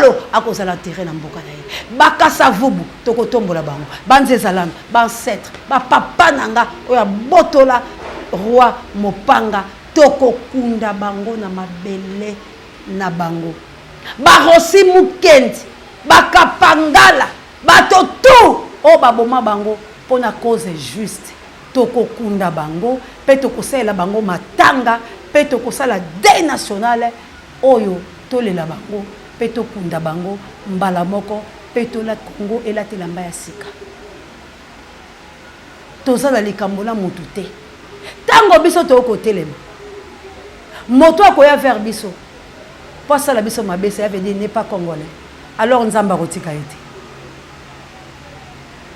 solo akozala terrain na mboka na ye bakasa vubu tokotombola bango banzezalanga bancetre bapapa nanga oya botola roi mopanga tokokunda bango na mabele na bango barosi mukendi bakapangala bato tu o baboma bango pona cause juste tokokunda bango pe tokosala bango matanga pe tokosala deuil national oyo tolela bango pe tokunda bango mbala moko pe tola Congo elatela mbaya sika tozala likambo na mutu te tango biso tokotelema moto akoya vers biso po asala biso mabese ya veut dire n'est pas congolais alors nzamba kotika ete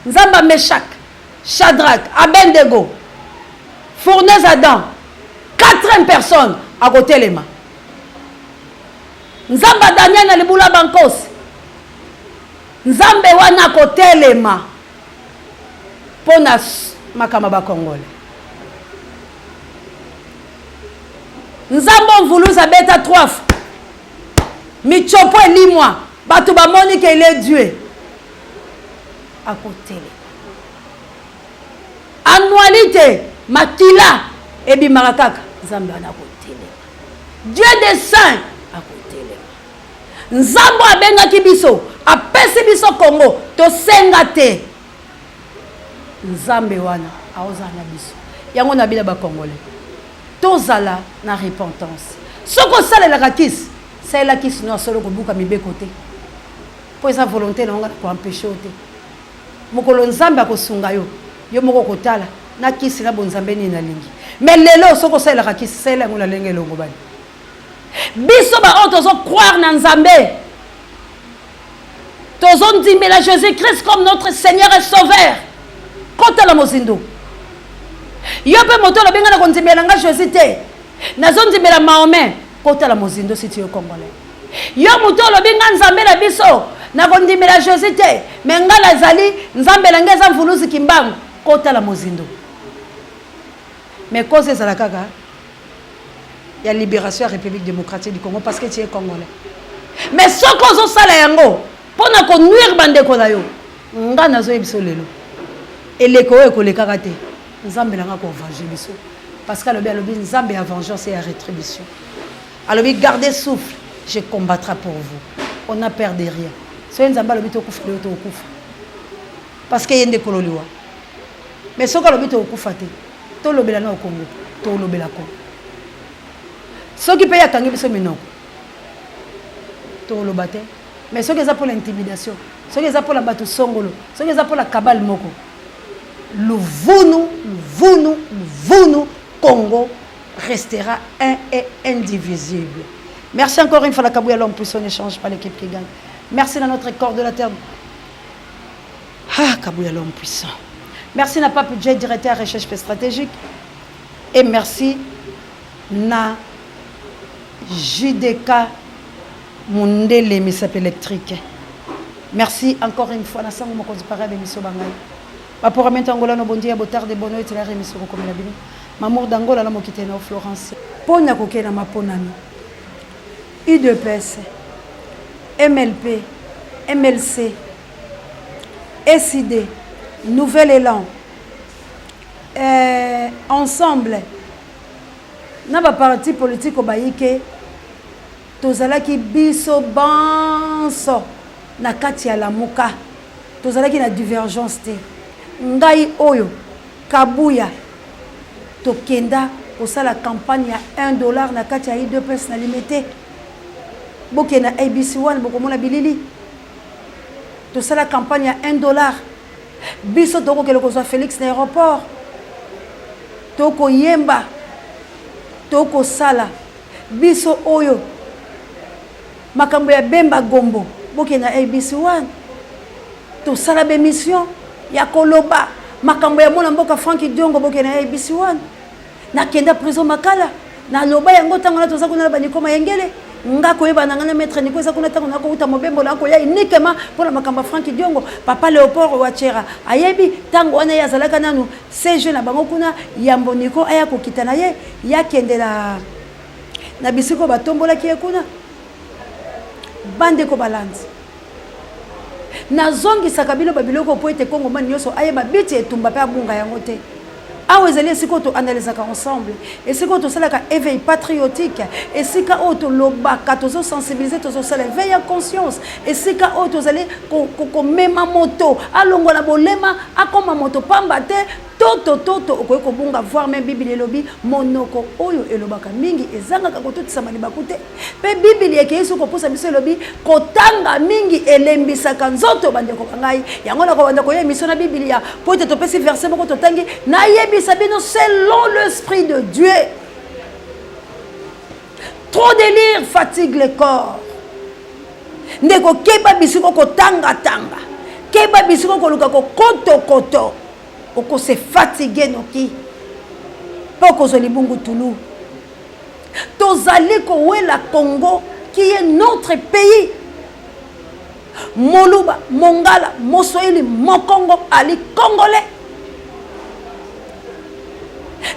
nzamba Meshak Shadrach Abednego fournaise Adam 4 personnes à côté les mains nzamba Daniel na libula bankos nzambe wana côté les mains pona makama ba congolais nzamba mvuluza beta 3 fois michopo elimwa bato bamoni que il est Dieu à côté annualité makila ebi marakaka nzambe ana côté Dieu des saints à côté nzambo abengaki biso apesi biso Congo to senga te nzambe wana aozana biso yango na bila ba congolais tozala na repentance soko sala la kisi c'est la kisi no solo ko buka mibeko te po esa volonté na nga ko empêcher te mokolo nzambe akosunga yo yo moko kotala na kisi na bonzambe ni na lingi mais lelo soko sala la kisi sala ngula lengelo ngobani biso ba autres zo croire na nzambe tozon dimela Jésus Christ comme notre Seigneur et Sauveur kota la mozindo yo pe moto lo benga na konzimela nga Jésus te nazon dimela Mahomet kota la mozindo si tu es congolais yo moto lo benga nzambe la biso na kondimela Jésus te mais ngala zali nzambe la ngeza mvuluzi kimbangu kota la mozindo mais cause ezala kaka ya libération ya République démocratique du Congo parce que tu es congolais mais ce qu'on zo sala yango pona ko nuire bandeko na yo nga nazo yebiso lelo eleko ekolekaka te nzambe langa ko venger biso parce que alobi nzambe ya vengeance et ya rétribution alobi gardez souffle je combattrai pour vous on n'a peur de rien soyez nzambe alobi to kufa to kufa parce que yende kololiwa mais soko alobi to kufa te to lobela na Congo to lobela ko soki pe ya kangi biso minoko to lobate mais soki eza pour l'intimidation soki eza pour la bato songolo soki eza pour la cabale moko Vunu Congo restera un et indivisible. Merci encore une fois la Kabouya l'homme puissant n'échange pas l'équipe qui gagne. Merci à notre corps de la terre. Ah, Kabouya l'homme puissant. Merci à Pape Djay, directeur de recherche stratégique. Et merci na JDK Mundele Misap électrique. Merci encore une fois. Nasango mokonzi para bemiso bangai. Ba pour amenta Angola no bondi ya botar de bono etela remiso ko komela bino. Mamour d'Angola na mokite na Florence. Pona ko kena maponami. UDPS, MLP, MLC, SID, Nouvel Élan, ensemble, na ba parti politique obayike tozalaki biso banso na kati ya lamuka tozalaki na divergence te ngai oyo Kabouya tokenda kosala campagne ya $1 na kati ya UDPS na limité boke na ABC1 bokomona bilili tosala campagne ya $1 biso tokokele kozwa Félix na aéroport tokoyemba tokosala biso oyo makambo ya Bemba Gombo boke na ABC1 tosala bémission ya koloba makambo ya mona mboka Frankie Diongo boke na ABC1 na kenda prison makala na loba yango tango na toza kuna ba nikoma yengele nga koyeba na ngana maître niko za kuna tango na ko uta mobembo na ko ya uniquement pour makambo Frankie Diongo papa Léopold Wachera ayebi tango wana ya zalaka nanu ces jeunes na bango kuna yambo niko aya ko kitana ye ya kendela na bisiko batombola ki kuna bande ko balandi nazongi sakabilo babiloko po ete Kongo mani yoso ayeba biti etumba pe abunga yango te awa ezali esika oyo toanalysaka ensemble esika oyo tosalaka éveil patriotique esika oyo tolobaka tozosensibilize tozosala éveil ya conscience esika oyo tozali komema moto alongola bolema akoma moto pamba te toto okoki kobunga voir même Bible elobi monoko oyo elobaka mingi ezangaka kototisa libaku te mpe Bible ekei soki kopusa biso elobi kotanga mingi elembisaka nzoto bandeko bangai yango nakobanda koya émission na Bible ya po ete topesi verset moko totangi nayebisa bino selon l'esprit de Dieu. Trop de lire fatigue le corps. Ndeko keba bisiko kotanga tanga keba bisiko koluka koto oko se fatigué noki poko zoli bungu tulu tozali kowela Congo qui est notre pays moluba mongala mosoili mokongo ali congolais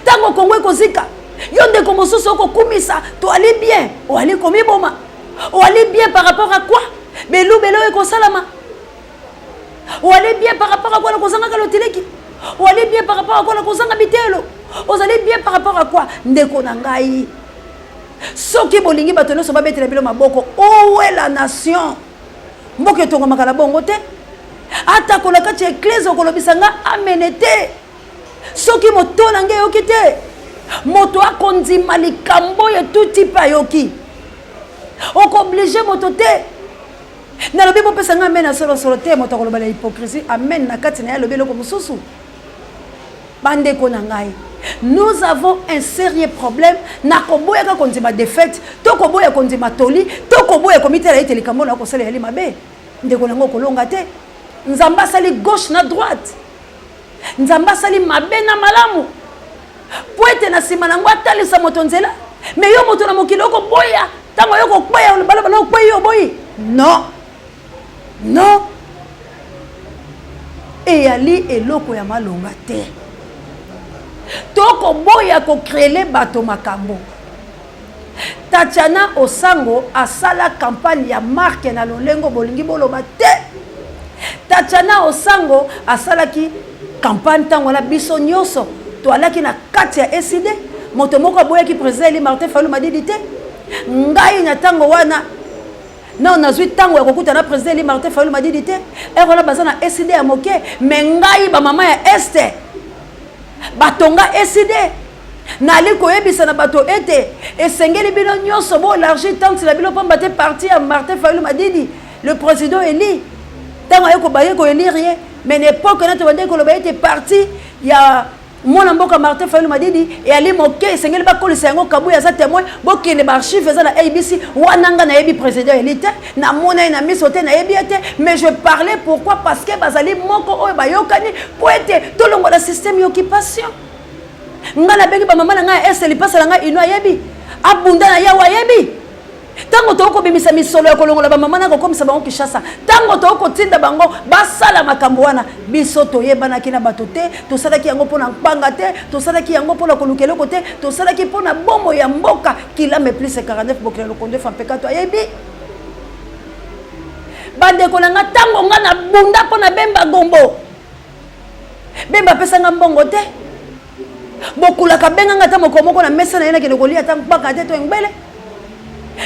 tango Congo ekozika yo ndeko mosusu okokumisa to ali bien o ali komiboma o ali bien par rapport à quoi belo ekosalama o ali bien par rapport à quoi nakozanga kaloteleki ou allez bien par rapport à quoi la kozanga bitelo vous allez bien par rapport à quoi ndeko na ngai soki bolingi bato nyonso babetela bilo maboko owe la nation mboka etongomaka na bongo te ata kola kati ya eglise okolobisa nga amene te soki moto na ngai eyoki te moto akondima likambo ya tout type ayoki okoblige moto te nalobi bopesa nga amen na solosolo te moto akoloba na hypocrisie amen na kati na ye alobi eloko mosusu bandeko na ngai nous avons un sérieux problème na koboya ka kondima défaite to koboya kondima toli to koboya komitela ite likambo na kosala yali mabe ndeko nango kolonga te nzamba sali gauche na droite nzamba sali mabe na malamu poete na sima nango atalisa moto nzela mais yo moto na mokili okoboya tango yo koboya balabala okoboya yo boyi non eyali eloko ya malonga te toko boya ko créer bato makambo Tatiana Osango asala campagne ya marque na lolengo bolingi boloba te Tatiana Osango asala ki campagne tango la biso nyoso to alaki na kati ya SID moto moko boya ki président Martin Fayulu Madidi te ngai na tango wana non nazwi tango ya kokuta na président Martin Fayulu Madidi te erola bazana SID ya moke mais ngai ba mama ya este batonga SID nali koyebisa na bato ete esengeli bino nyonso bo larger tant la bilo pamba te parti à Martin Fayulu Madidi le président Eli tango ayeko baye ko élire mais n'époque na to bande ko loba ete parti ya mwana mboka Martin Fayulu Madidi et ali moke esengeli ba kolisa yango kabu ya za témoin bokende ba archive za na ABC wananga na yebi président Eli te na mona na miso te na yebi te mais je parlais pourquoi parce que bazali moko oyo bayokani po ete tolongo la système d'occupation ngana bengi ba mama nga eseli pasala nga ino yebi abunda na yawa yebi tango toko bimisa misolo ya kolongola ba mama na ko komisa bango Kishasa tango toko tinda bango basala makambo wana biso toyebana kina bato te tosalaki yango pona mpanga te tosalaki yango pona kolukelo kote tosalaki pona bombo ya mboka kila me plus 49 bokela lokondo fa pekato yebi bande kolanga tango ngana bunda pona bemba gombo bemba pesa nga mbongo te bokulaka benga ngata mokomoko na mesa na yena kene kolia ta mpaka te to ngbele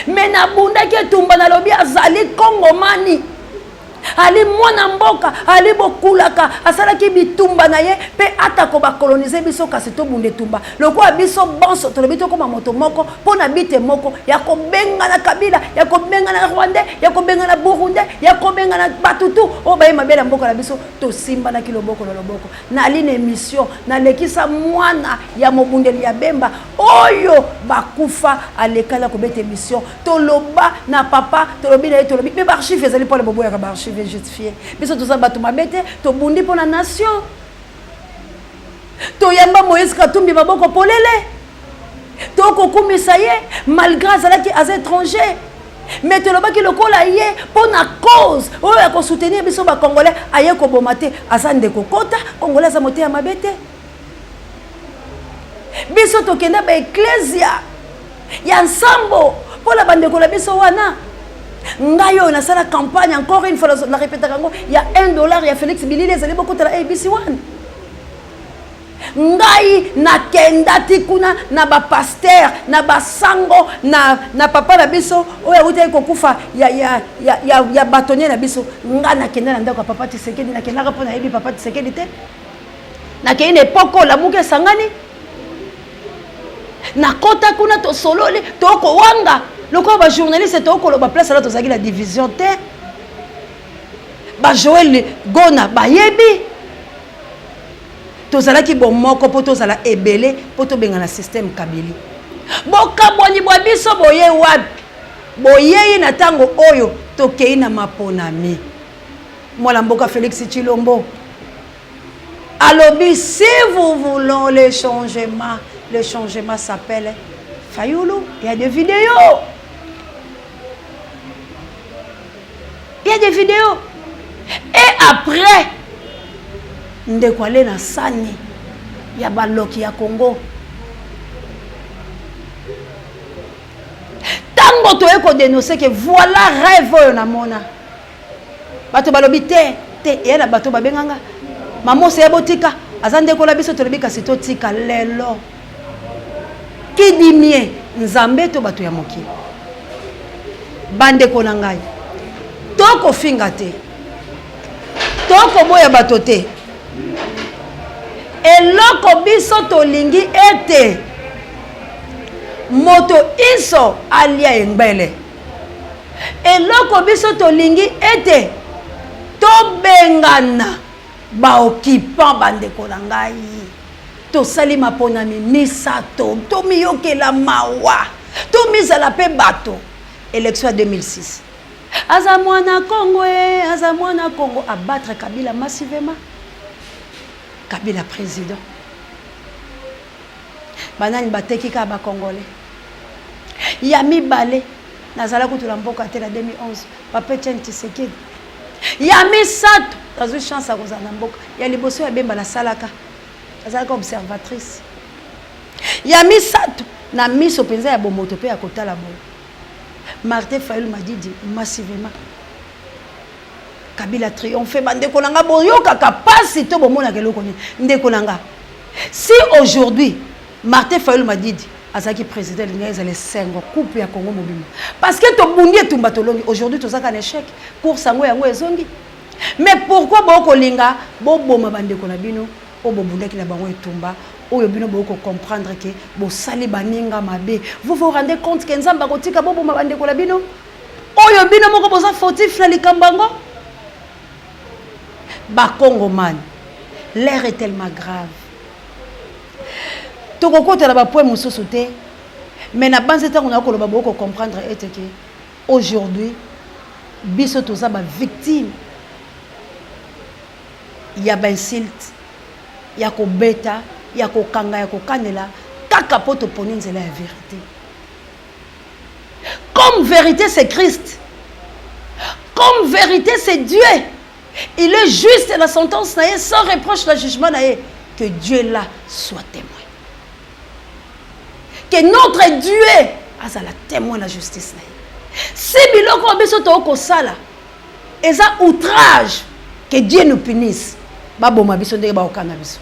mais na bunda ke tumba na lobi azali kongomani ali mwana mboka ali bokulaka asalaki bitumba na ye pe atako ba coloniser biso kasi to bunde tumba loko biso bonso to lobi to koma moto moko pona bite moko ya ko benga na Kabila ya ko benga na Rwanda ya ko benga na Burundi ya ko benga na Batutu o ba mabela mboka na biso to simba na kiloboko na loboko na line émission na lekisa mwana ya mobundeli ya Bemba oyo bakufa alekala ko bete émission to loba na papa to lobi na to lobi be archive ezali pour le bobo ya ba archive justifié biso to sabatu mabete to bundi pour la nation to yamba Moïse Katumbi maboko polele to kokumisa ye malgré azalaki az étranger mais to lobaki lokola ye pour na cause oyo ya ko soutenir biso ba congolais aye ko bomate azande kokota congolais za mote ya mabete biso to kenda ba ecclesia ya nsambo pour la bande ko la biso wana ngayo na sala campagne encore une fois la répéter encore il y a $1 il y a Félix Bilili les allez beaucoup de la ABC1 ngai na kendati kuna na ba pasteur na ba sango na papa na biso oya uta kokufa ya bâtonnier na biso nga na kenda na ndako papa Tshisekedi na kenda ko na ebi papa Tshisekedi te na kende epoko la muke sangani na kota kuna to sololi to ko wanga loko ba journaliste to ko lo ba place la to zaki la division te ba Joël Gona ba yebi tozalaki bomoko po tozala ebele po tobenga na système kabili bokabwani bwa biso boye wapi boyeyi na tango oyo tokei na maponami mwana mboka Félix Tshilombo alobi si vous voulez le changement s'appelle Fayulu. Il y a des vidéos, et après ndekwale na sani ya baloki ya Congo tango to eko dénoncer que voilà rêve oyo na mona bato balobi te ya na bato babenganga mamo se botika azande ko la biso to lobika sito tika lelo kidimie nzambe to bato ya moki bande ko na ngai toko finga te toko boya bato te eloko biso tolingi ete moto iso alia engbele eloko biso tolingi ete tobengana baoccupant bandeko na ngai tosali maponami misato tomiyokela mawa tomizala pe bato élection ya 2006 aza mwana Congo abattre Kabila massivement Kabila président banani bateki ka ba congolais ya mibale nazala kutula mboka te la 2011 papa Tshisekedi ya misato tazo chance à kozana mboka ya liboso ya bemba la salaka azalaka observatrice ya misato na miso penza ya bomoto pe ya kotala boyo Martin Fayulu Madidi massivement Kabila triomphe bandeko nanga boyoka kapasi to bomona keloko ni ndeko nanga si aujourd'hui Martin Fayulu Madidi azaki président l'Ingaïza les 5 coupe ya Congo mobima parce que to bundi etumba tolongi aujourd'hui to zaka un échec pour sango yango ezongi mais pourquoi boko linga boboma bandeko na bino obobundaki na bango etumba oyo bino boko comprendre que bo sali baninga mabe vous vous rendez compte que nzamba kotika boboma bandeko na bino oyo bino moko boza fautif na likambango Bakongo man l'air est tellement grave tokokota la ba point mususu te mais na banze tango na koloba boko comprendre ete que aujourd'hui biso toza ba victime ya ba insulte ya ko beta ya ko kanga ya ko kanela kaka poto poni nzela ya vérité comme vérité c'est Christ comme vérité c'est Dieu. Il est juste la sentence naïe sans reproche le jugement naïe que Dieu là soit témoin. Que notre Dieu a la témoin de la justice naïe. Si biloko biso to ko sala eza outrage que Dieu nous punisse. Ba boma biso ndenge ba okanga biso.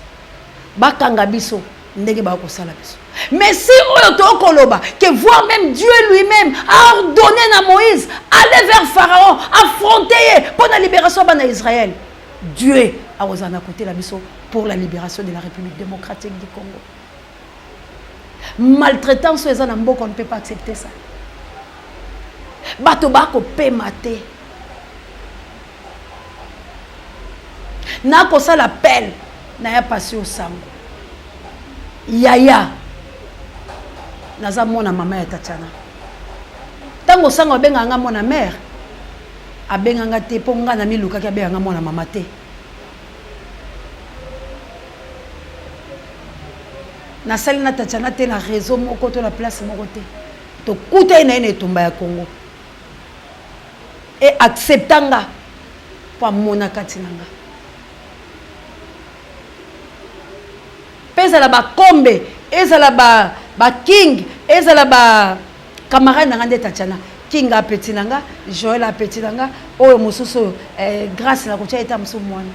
Ba kanga biso ndenge ba ko sala biso. Mais si oyo to koloba que voir même Dieu lui-même a ordonné à Moïse aller vers Pharaon affronter pour la libération de Israël, Dieu a osé à côté la biso pour la libération de la République démocratique du Congo. Maltraitance aux Anambok, on ne peut pas accepter ça. Bato bako pe maté. Na ko ça l'appel na ya passé au sango. Yaya naza mona mama ya Tatiana tango sango benga nga mona mère abenga nga te po nga na miluka ki abenga nga mona mama te na sali na Tatiana te na réseau moko to la place moko te to kuta ina ene tumba ya Congo et acceptanga po mona katinanga pesa la ba kombe eza la ba king eza la ba camarade na ngande Tatiana Kinga appétit nanga, Joël appétit nanga, oyo mosusu grâce na kotia eta musu mwana.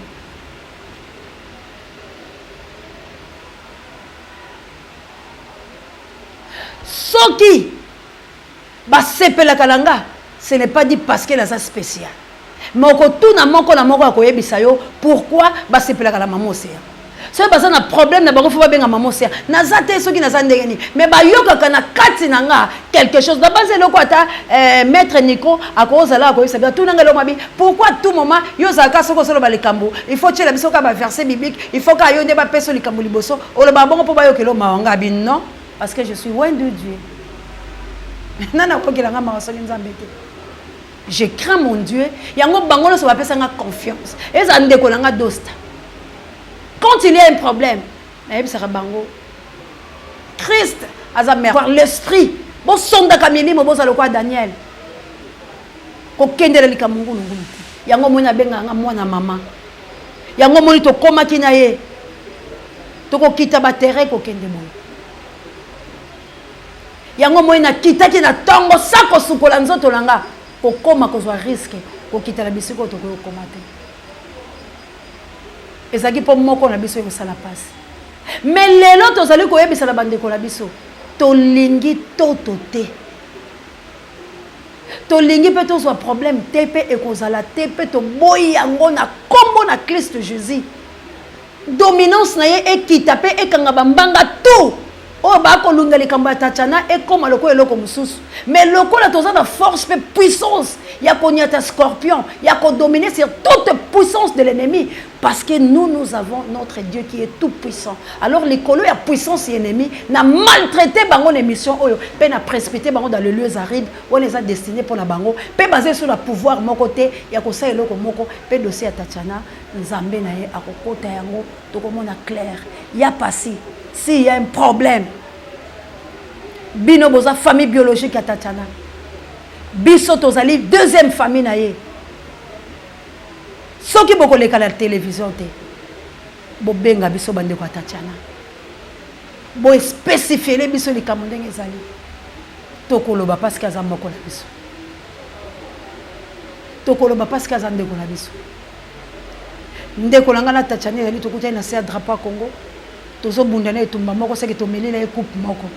Soki ba sepela kalanga, ce n'est pas dit parce qu'elle est spéciale. Mais ko tuna moko na moko akoyebisa yo pourquoi ba sepela kala maman océan. C'est parce que na problème na bango faut ba benga maman océan. Na zate soki na zandengeni, mais ba yoka kana kati nanga quelque chose. Da base loko ata maître Nico akozala akoyebisa bien tout nanga lo mabi. Pourquoi tout moment yo zaka soko solo ba lekambo. Il faut tchela biso ka ba verset biblique, il faut ka yo nde ba peso likambo liboso. O lo ba bongo po ba yokelo maanga bi non parce que je suis loin de Dieu. Nana ko kelanga ma soki nzambe te. Je crains mon Dieu. Yango bangolo so ba pesa nga confiance. Eza ndeko langa dosta. Quand il y a un problème, Christ a sa mère par l'esprit. Bon sonda kamili mo boza lokwa Daniel. Ko kendele likamungu ngulu. Yango mona benga nga mwana mama. Yango moni to koma kina ye. To ko kita ba terre ko kende mo. Yango mona kita kina tongo sako sukola nzoto langa. Ko koma ko zwa risque ko kita la bisiko to ko komate. Et ça qui pour moi qu'on a besoin de ça la passe. Mais les autres vous allez koyebisa la bande ko la biso. To lingi totote. To lingi peut to soit problème TP et kozala TP to boy yango na kombo na Christ Jésus. Dominance na ye e kitape e kanga bambanga tout. Oh ba ko lunga likamba tachana e koma loko eloko mususu. Mais loko la toza na force et puissance. Ya ko nyata scorpion, ya ko dominer sur toute puissance de l'ennemi parce que nous avons notre Dieu qui est tout puissant. Alors les colo ya puissance ennemi n'a maltraité bango l'émission oyo, pe na précipité bango dans les lieux arides où les a destinés pour la bango, pe basé sur le pouvoir mon côté, ya ko sa eloko moko, pe dossier tachana nzambe na ye akokota yango to komona clair. Ya passé s'il y a un problème, bino boza famille biologique à Tatiana. Biso tozali deuxième famille na ye. Soki boko leka la télévision te. Bo benga biso bande ko Tatiana. Bo spécifier les biso likambo ndenge ezali. Tokoloba parce que azamoko na biso. Tokoloba parce que azandeko na biso. Ndeko langa na Tatiana yali tokuta na se drapeau Congo. Tozo bundana etumba moko seki tomelila e coupe moko.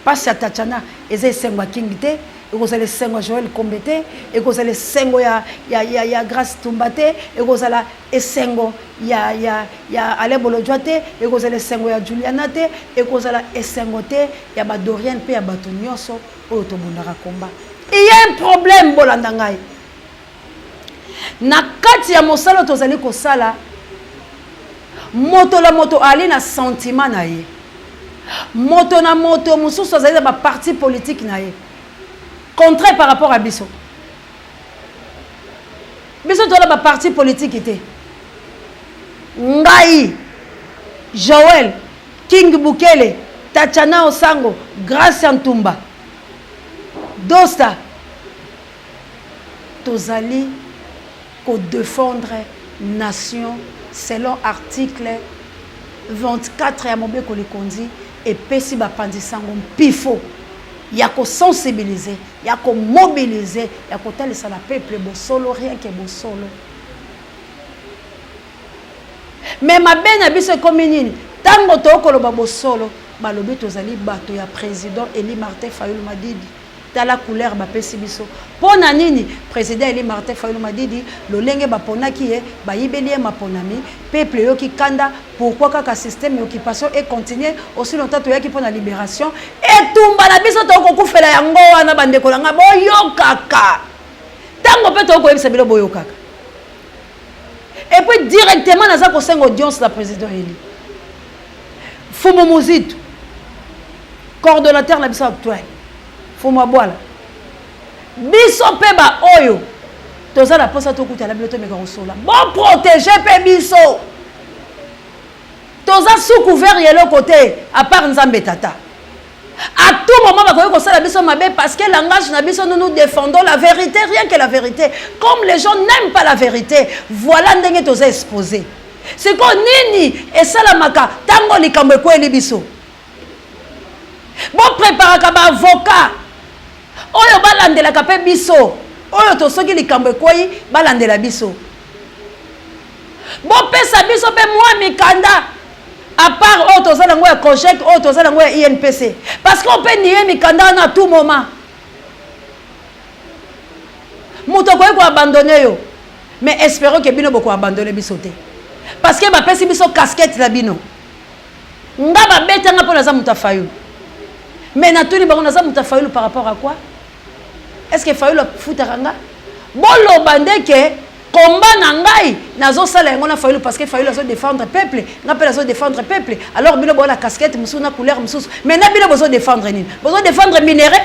Parce que Tatiana eze sengwa kingite, ekozala sengwa Joël Kombete, ekozala sengo ya Grâce Tumbate, ekozala esengo ya Alebolo Joate, ekozala sengo ya Juliana te, ekozala esengo te ya ba Dorian pe ya bato nyonso oyo tobundaka komba. Il y a un problème bolanda ngai. Na kati ya mosala tozali kosala moto la moto ali na sentiment na ye. Moto na moto mususu azali ba parti politique na ye. Contraire par rapport à biso. Biso tola ba parti politique ite. Ngai Joël King Bukele Tatiana Osango Grâce Ntumba Dosta tozali ko défendre nation selon article 24 ya mobe ko likondi et pesi ba pandisango pifo ya ko sensibiliser ya ko mobiliser ya ko talisa la peuple bo solo rien que bo solo. Mais ma bena biso comme nini tango to ko lo ba bo solo ba lobi tozali bato ya président Eli Martin Fayulu Madidi dans la couleur ba pesi biso pona nini président Eli Martin Fayulu Madidi lolenge ba pona ki e ba yibeli ma ponami peuple yo ki kanda pourquoi kaka système d'occupation et continuer aussi longtemps to yaki pona libération et tumba na biso to ko kufela yango wana bande ko nga boyo kaka tango pe to ko yebisa bilo boyo kaka et puis directement na za ko sengo audience la président Eli Fumo Muzito coordonnateur la biso actuel Fuma boala biso pe ba oyo toza la posa to kuta la biloto meka osola bon protéger pe biso toza sous couvert yelo côté à part nzambe tata à tout moment ba ko sala biso mabe parce que langage na biso nous défendons la vérité rien que la vérité comme les gens n'aiment pas la vérité voilà ndenge toza exposé c'est quoi nini et salamaka tango likambo ko eli biso bon préparer ka ba avocat oyo balandela kape biso oyo to soki likambo ekoi balandela biso bopesa biso pe mwa mikanda à part oyo toza nango ya COJEC oyo toza nango ya INPC parce qu'on peut nier mikanda wana à tout moment moto akoki koabandonne yo mais espérons que bino boko abandonne biso te parce que bapesi biso casquette na bino nga babetanga mpo naza moto afayulu mais natuni bango naza moto afayulu par rapport à quoi est-ce que fayulu afutaka nga boloba ndeke combat na ngai nazosala yango na fayulu parce que fayulu azo défendre peuple nga mpe nazo défendre peuple alors bino bola casquette mosusu na couleur mosusu mais na bino bozo défendre nini bozo défendre minéré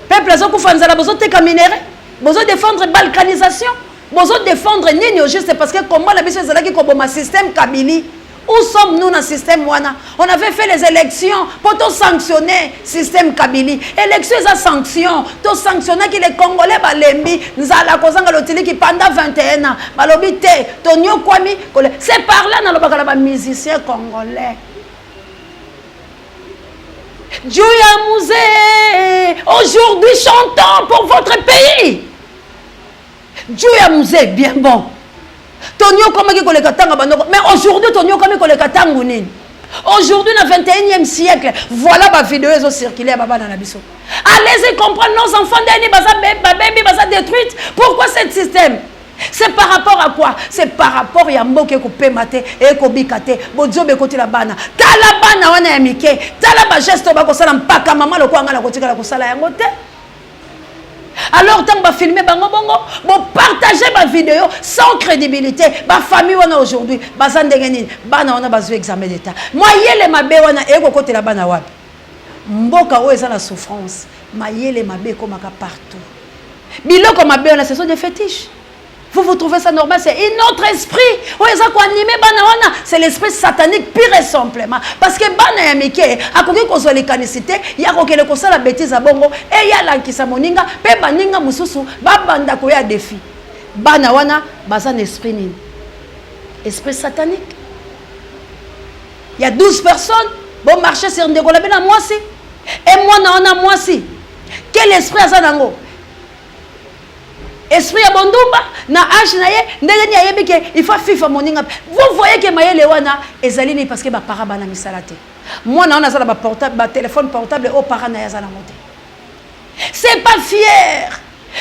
peuple azokufa nzala bozoteka minéré bozo défendre balkanisation bozo défendre nini au juste parce que combat na biso ezalaki koboma système Kabili. Où sommes-nous dans le système wana? On avait fait les élections pour tout sanctionner le système Kabili. Élections et sanctions. Tout sanctionner que les Congolais balembi. Nous allons kozanga lotili qui pendant 21 ans. Balobite, Tonio Kwami. C'est par là dans le bagala musicien congolais. Djouya Mouzé. Aujourd'hui chantons pour votre pays. Djouya Mouzé, bien bon. Tonio comme qui koleka tanga bandoko mais aujourd'hui Tonio comme koleka tangu nini aujourd'hui dans le 21e siècle voilà ma vidéo ont circulé baba na biso allez-y comprendre nos enfants dernier baby baza détruite pourquoi ce système c'est par rapport à quoi c'est par rapport à mboke ko pemate et ko bikate bodio be koti la bana tala bana wana ya mike tala ba geste ba ko sala mpaka mama lo kwanga la kotika la ko sala yango te. Alors, tant que vous filmez, vous partagez ma vidéo sans crédibilité. Ma famille, aujourd'hui, on a examen d'état. Moi, je suis là, Mboka o eza la souffrance. Mayele mabe komaka partout. Biloko mabe on a ce sont des fétiches. Vous trouvez ça normal? C'est un autre esprit. C'est l'esprit satanique pire et simplement. Parce que bana ya mike akoki kozwa lekanisité ya kokele kosala bêtise à bongo et ya lankisa moninga pe baninga mususu babanda ko ya défi. Bana wana baza esprit nini? Esprit satanique. Il y a 12 personnes bon marcher sur ndeko la bena mwasi. Et moi na ona mwasi. Quel esprit aza nango? Esprit ya bondumba na âge na ye ndenge ya yebike il faut fifa moninga. Vous voyez que mayele wana ezalini parce que ba para bana misala te. Moi na ona za ba portable ba téléphone portable au para na ya za na monter. C'est pas fier.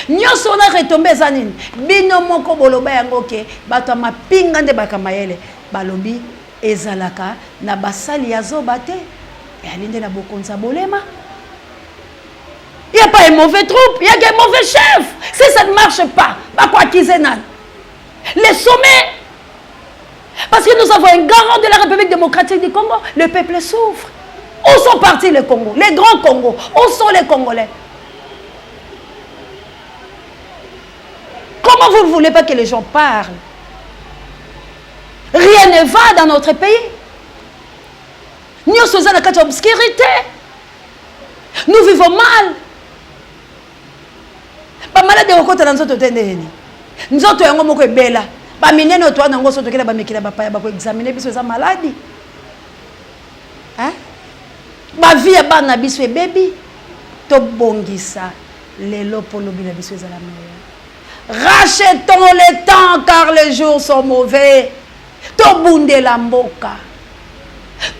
Nyoso na retomber zanine. Bino moko boloba yango ke bato mapinga nde bakamayele balobi ezalaka na basali ya zobate. Et alinde na bokonza bolema. Il n'y a pas un mauvais troupe, il y a un mauvais chef. Si ça ne marche pas, les sommets. Parce que nous avons un garant de la République démocratique du Congo. Le peuple souffre. Où sont partis les Congos? Les grands Congos. Où sont les Congolais? Comment vous ne voulez pas que les gens parlent? Rien ne va dans notre pays. Nous sommes dans la obscurité. Nous vivons mal. Ba malade okota na nzoto tendeni nzoto yango moko ebela ba minene to na ngo soto kela ba mekila ba paya ba ko examiner biso za maladi hein ba vie ya bana biso baby to bongisa lelo polo bila biso za la meilleure. Rachetons le temps car les jours sont mauvais. To bunde la mboka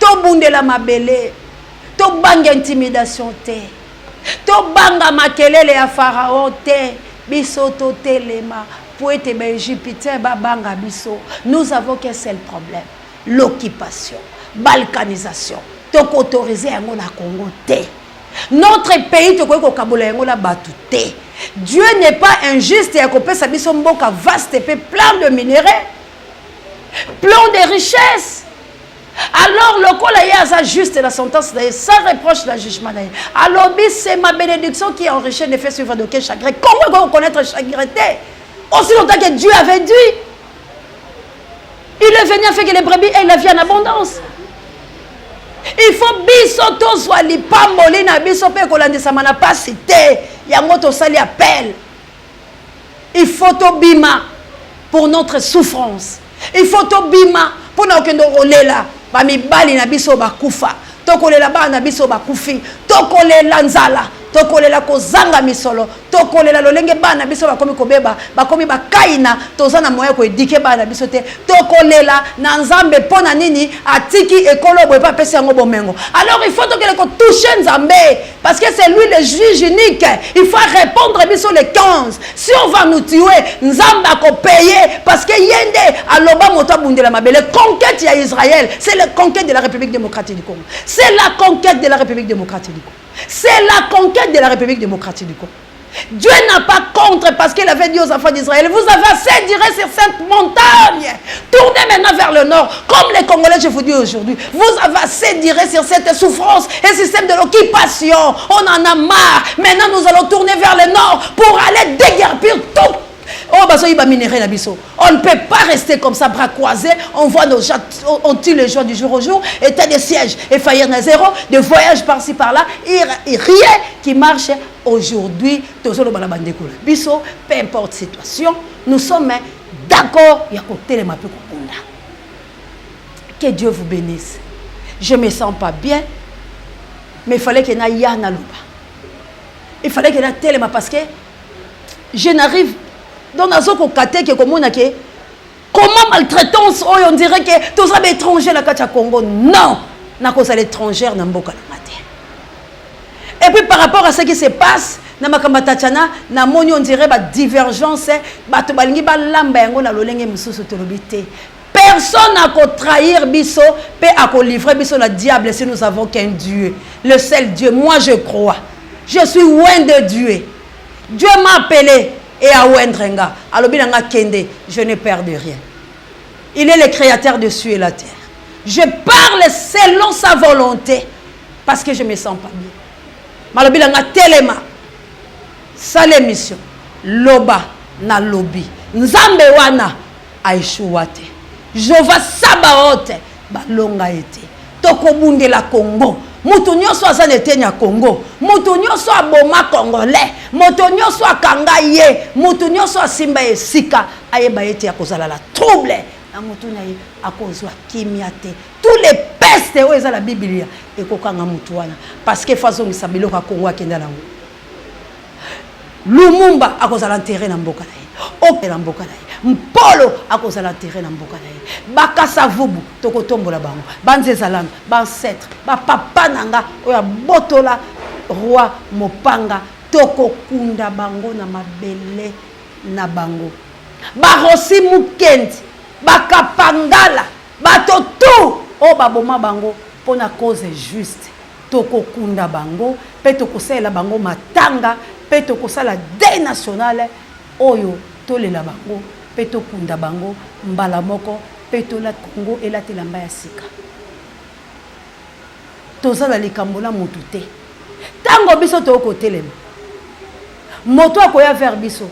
to bunde la mabele to banga intimidation te. Tobanga makelele ya Pharaon te biso to telema poete ba égyptien babanga biso. Nous avons qu'un seul problème, l'occupation, balkanisation. Donc autorisé yango na Congo te. Notre pays to ko kabola yango la batu te. Dieu n'est pas injuste et akopesa biso mboka vaste pe plein de minéraux, plein de richesses. Alors, le col a juste la sentence, ça reproche le jugement. Alors, c'est ma bénédiction qui enrichit ne fait suivre d'aucun chagrin. Comment reconnaître le chagrin? Aussi longtemps que Dieu avait dit, il est venu à faire que les brebis aient la vie en abondance. Il faut bisoto soit li pamboli na bisope kolande samana pas cité. Yamoto sali appel. Il faut to bima pour notre souffrance. Il faut to bima pour nos kendo rolela. Bami bali na biso bakufa. tokolela bana biso bakufi, tokolela nzala, tokolela kozanga misolo, tokolela lolenge bana biso bakomi kobeba, bakomi bakaina, tozana moya ko edike bana biso te, tokolela na nzambe pona nini atiki ekolo boye pa pesi yango bomengo. Alors il faut tokele ko toucher nzambe parce que c'est lui le juge unique. Il faut répondre biso les 15. Si on va nous tuer, nzambe ko payer parce que yende aloba moto bundela mabele. Conquête ya Israël, c'est la conquête de la République démocratique du Congo. C'est la conquête de la République démocratique du Congo. C'est la conquête de la République démocratique du Congo. Dieu n'a pas contre parce qu'il avait dit aux enfants d'Israël, vous avez assez d'iré sur cette montagne. Tournez maintenant vers le nord. Comme les Congolais, je vous dis aujourd'hui, vous avez assez d'iré sur cette souffrance et système de l'occupation. On en a marre. Maintenant, nous allons tourner vers le nord pour aller déguerpir tout. Oh, bah, on ne peut pas rester comme ça, bras croisés. On voit nos gens, on tue les gens du jour au jour. État de siège et faillir à zéro, de voyage par-ci par-là. Et rien qui marche aujourd'hui. Biso, peu importe situation, nous sommes d'accord. Que Dieu vous bénisse. Je ne me sens pas bien, mais il fallait qu'il y ait Yana Luba. Il fallait qu'il y ait tellement parce que je n'arrive. Donc, comment maltraitance, on dirait que tous les étrangers dans le Congo. Non, na cause l'étrangère na mboka na mate. Et puis par rapport à ce qui se passe, na makambatachana, na moni on dirait ba divergence, ba to balingi ba lamba yango na lolenge mususu tolobité. Personne n'a qu'à trahir biso, pe a qu'à livrer biso la diable si nous avons qu'un Dieu, le seul Dieu. Moi je crois, je suis loin de Dieu. Dieu m'a appelé. Et à Wendrenga, à l'obinanga Kende, je ne perds de rien. Il est le créateur de cieux et la terre. Je parle selon sa volonté parce que je ne me sens pas bien. Malobinanga Telema, sa l'émission, Loba na lobi, Nzambe wana aishuwate, Jova Sabaote, balonga ete, Toko bunde la Congo. Mutu nyoso azanete nya Congo, mutu nyoso aboma Congolais, mutu nyoso akanga ye, mutu nyoso asimba esika ayeba ete akozala la trouble na mutu na ye akozwa kimia te. Tous les pestes oyo eza la Biblia ekokanga mutu wana parce que façon ngisabilo ka Congo akenda nango. Lumumba akozala enterré na mboka na ye. Okela mboka na ye. Mpolo akozala enterré na mboka na ye. Bakasa vubu tokotombola bango. Banzezalanga, bancetre, ba papa nanga oya botola roi Mopanga tokokunda bango na mabele na bango. Barosi Mukendi, bakapangala, batotu o baboma bango pona cause juste. Tokokunda bango, pe tokosela bango matanga, pe tokosala deuil national oyo tolela bango. Peto kunda bango mbala moko peto la Congo et la telamba ya sika tozala likambo na mutu te tango biso to ko telema moto akoya vers biso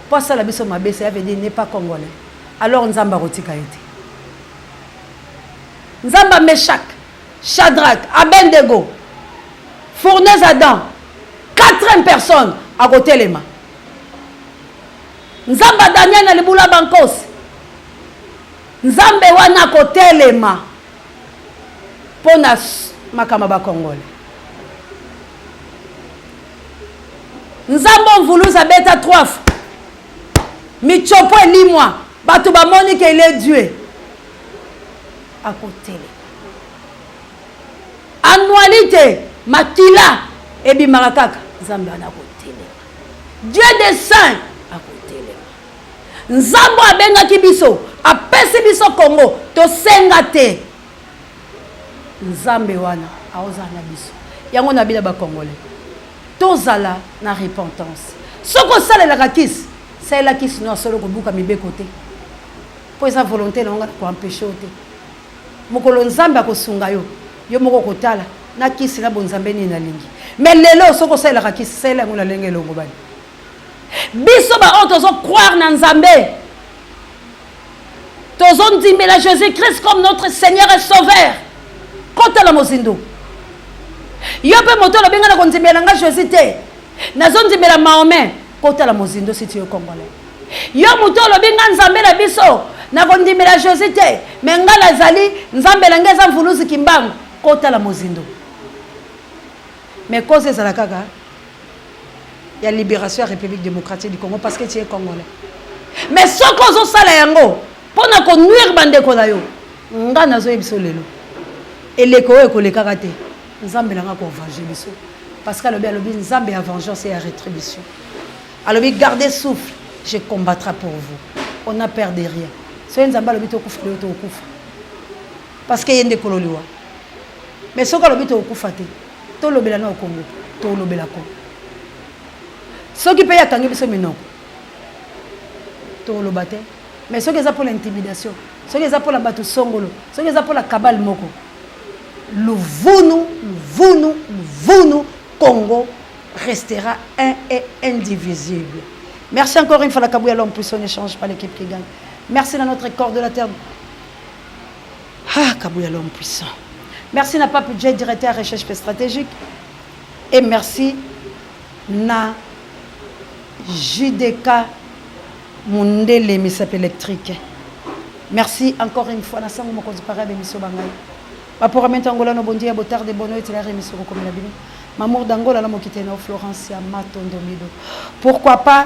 passa la biso mabese ya veut dire n'est pas congolais alors nzamba rotika ete nzamba Meshak Shadrach Abednego fournaise Adam 4 personnes à côté les mains. Nzamba Daniel na libula bankos. Nzambe wana kotelema. Pona makama ba Congolais. Nzambe mvuluza beta 3. Michopo limwa. Batu ba moni que il est Dieu. À côté. Annualité makila ebi marakaka Nzambe wana kotelema. Dieu des saints. Nzambo abenga kibiso apesi biso Congo to senga te Nzambe wana aozana biso yango na bila ba Congolais tozala na repentance soko sala la kisi c'est la kisi no solo ko buka mibeko te po esa volonté na nga ko empêcher te mokolo Nzambe akosunga yo moko kotala na kisi na bonzambe ni na lingi mais lelo soko sala la kisi c'est la ngona lengelo ngobani biso ba otozo croire na Nzambe tozo ndimela Jésus-Christ comme notre Seigneur et Sauveur kota la mozindo yo pe moto lo benga na kondimela nga Jésus te nazo ndimela Mahomet kota la mozindo si tu es congolais yo moto lo benga Nzambe la biso na kondimela Jésus te menga la zali Nzambe la ngeza mvuluzi kimbangu kota la mozindo. Mais cause ezala kaka il y a libération à la République démocratique du Congo parce que tu es congolais. Mais ce qu'on a sala yango pour na ko nuire bande ko na yo nga nazo ebiso lelo eleko e ko le karaté nzambe nanga ko venger biso parce que le nzambe a vengeance et a rétribution. Alors gardez souffle, je combattrai pour vous. On n'a peur de rien. Soyez nzambe le bito kufa le to kufa parce que yende kololiwa. Mais ce qu'on a bito kufa te to lobela na Congo to lobela ko. Ce qui paye à Kangi biso minoko to lobate. Mais ce qui est pour l'intimidation, ce qui est pour la bateau songolo, ce qui est pour la cabale moko. Le Vounou, Congo restera un et indivisible. Merci encore une fois la Kabouya l'homme puissant n'échange pas l'équipe qui gagne. Merci à notre corps de la terre. Ah, Kabouya l'homme puissant. Merci à Pape J, directeur de recherche stratégique. Et merci à JDK Mundele Misap électrique. Merci encore une fois. Nasango mokonzi para bemission bangai. Ba pour mettre Angola no bondi ya botar de bono et la remission comme la bino. Mamour d'Angola la mokite na Florence ya Matondo Mido. Pourquoi pas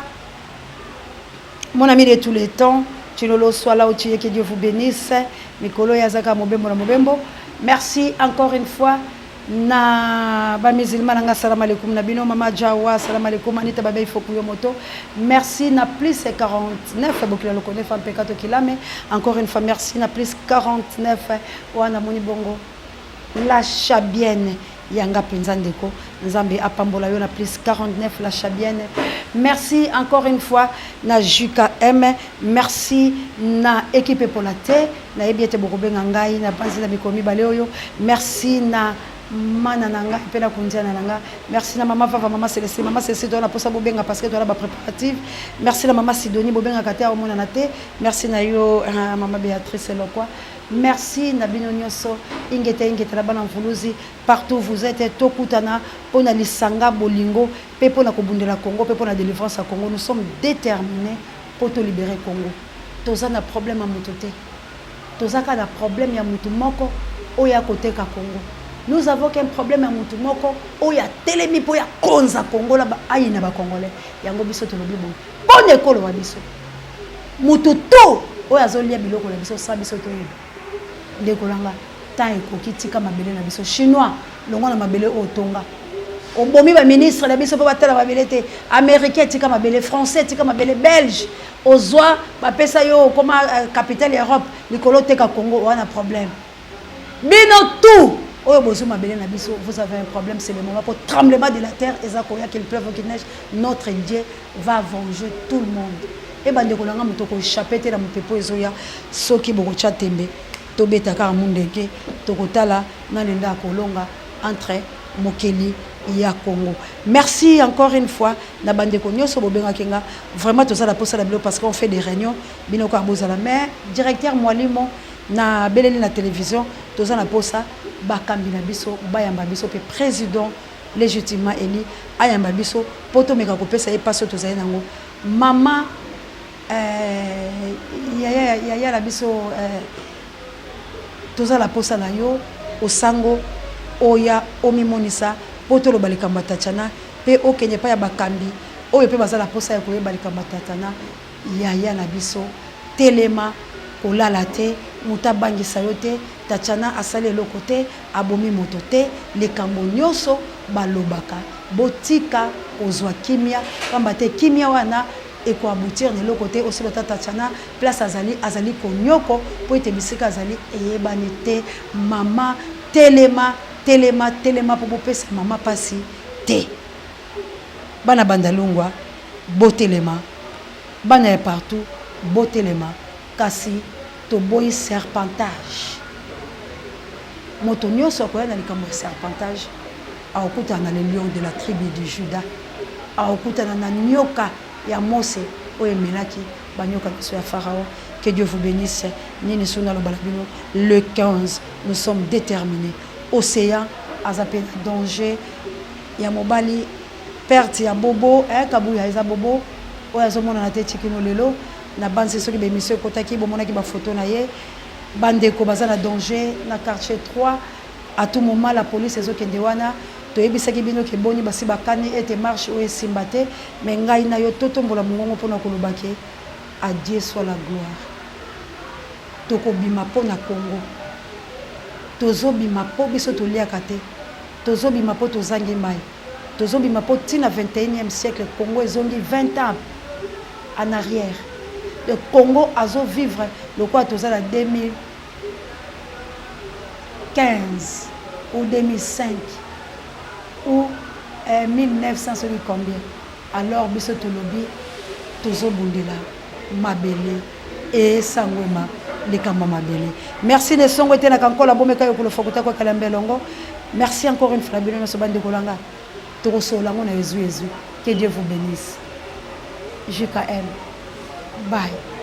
mon ami de tous les temps, Chilolo soit là où tu es, que Dieu vous bénisse. Mikolo Yazaka Mobembo na Mobembo. Merci encore une fois. Na ba musulman nga salam alaikum na bino mama Jawa salam alaikum anita baba ifokuyo moto merci na plus 49 bokila lo connaît femme pekato kilame encore une fois merci na plus 49 wana moni bongo la chabienne yanga penza ndeko nzambe apambola yo na plus 49 la chabienne merci encore une fois na Juka M merci na équipe pour la terre na ebiete bokobenga ngai na panzi na bikomi baleoyo merci na Manananga, merci à maman Vava, maman Céleste, maman Céleste, on a pour ça bobenga parce que tu as la préparative. Merci à maman Sidonie, bobenga kate au monanate. Merci na yo maman Béatrice Lokwa. Merci na bino nyonso ingete la bana mvuluzi partout vous êtes tokutana pona lisanga bolingo pe pona kobundela Congo pe pona délivrance à Congo. Nous sommes déterminés pour te libérer Congo. Toza na problème à mutote. Toza ka na problème ya mutu moko oya côté ka Congo. Nous avons qu'un problème à Moutoumoko, où il y a télémi pour y a konza Congo là-bas, aïe n'a pas congolais, yango biso to lobi bon. Bonne école wa biso. Moututo, où y a zolia biloko la biso sa biso to yeba. Ndekolanga, ta ekoki tika mabele na biso chinois, longo na mabele o tonga. Obomi ba ministre la biso po batala mabele te, américain tika mabele, français tika mabele, belge. Ozwa ba pesa yo comme capitale Europe, likolo teka Congo, on a problème. Bino tout. Vous avez un problème, c'est le moment pour tremblement de la terre et ça qu'il pleuve ou qu'il neige. Notre Dieu va venger tout le monde. Et bien, nous avons échappé dans mon pepo ezoya, ceux qui ont chatembe, tobeta ka mundeke, tokotala nalenda kolonga entre Mokeli et Congo. Merci encore une fois na bande ko nyoso bobenga kenga. Vraiment tout ça la posa la bilo parce qu'on fait des réunions bino ko bozala mais directeur Mwalimo na beleli na télévision tout ça la posa bakambi na biso bayamba biso pe président légitimement élu ayamba biso poto meka ko pesa e passe to zai nango mama ya la biso to za la posa na yo osango oya omimonisa poto lo balikamba tachana pe okenye pa ya bakambi oyo pe bazala posa ya ko balikamba tatana ya na biso telema kolala te mutabangisa yo te tachana asale lokote abomi motote likambo nyoso balobaka botika ozwa kimia kamba te kimia wana eko aboutir ne lokote aussi le tachana place azali konyoko po ete bisika azali eyebani te mama telema po bopesa mama pasi te bana bandalungwa botelema bana partout botelema kasi to boy serpentage moto nyonso ko na likambo serpentage akuta na le lion de la tribu de Juda akuta na nyoka ya Mose oyemelaki banyoka biso ya Pharaon. Que Dieu vous bénisse. Nini suna lo balabino le 15 nous sommes déterminés. Océan azape danger ya mobali perte ya bobo kabuya eza bobo oyazo mona na tete kino lelo na banse soki be monsieur kotaki bomona ki ba photo na ye bandeko baza na danger na quartier 3 à tout moment la police ezokende wana toyebisaki bino ke boni basi bakani ete marche oyo esimba te mais ngai na yo totombola mongongo mpona koloba ke à Dieu soit la gloire tokobima mpo na Congo tozobima mpo biso toliaka te tozobima mpo tozangi mai tozobima mpo ntina 21e siècle Congo ezongi 20 ans en arrière le Congo azo vivre le quoi toza la 2015 ou 2005 ou 1900 celui combien alors biso tolobi tozobundela mabele et sangwema likamba mabele merci de songo ete na kankola bomeka yo kolo fokota kwa kalambelongo merci encore une fois bino so bande kolanga to solango na Jésus que Dieu vous bénisse JKM bye.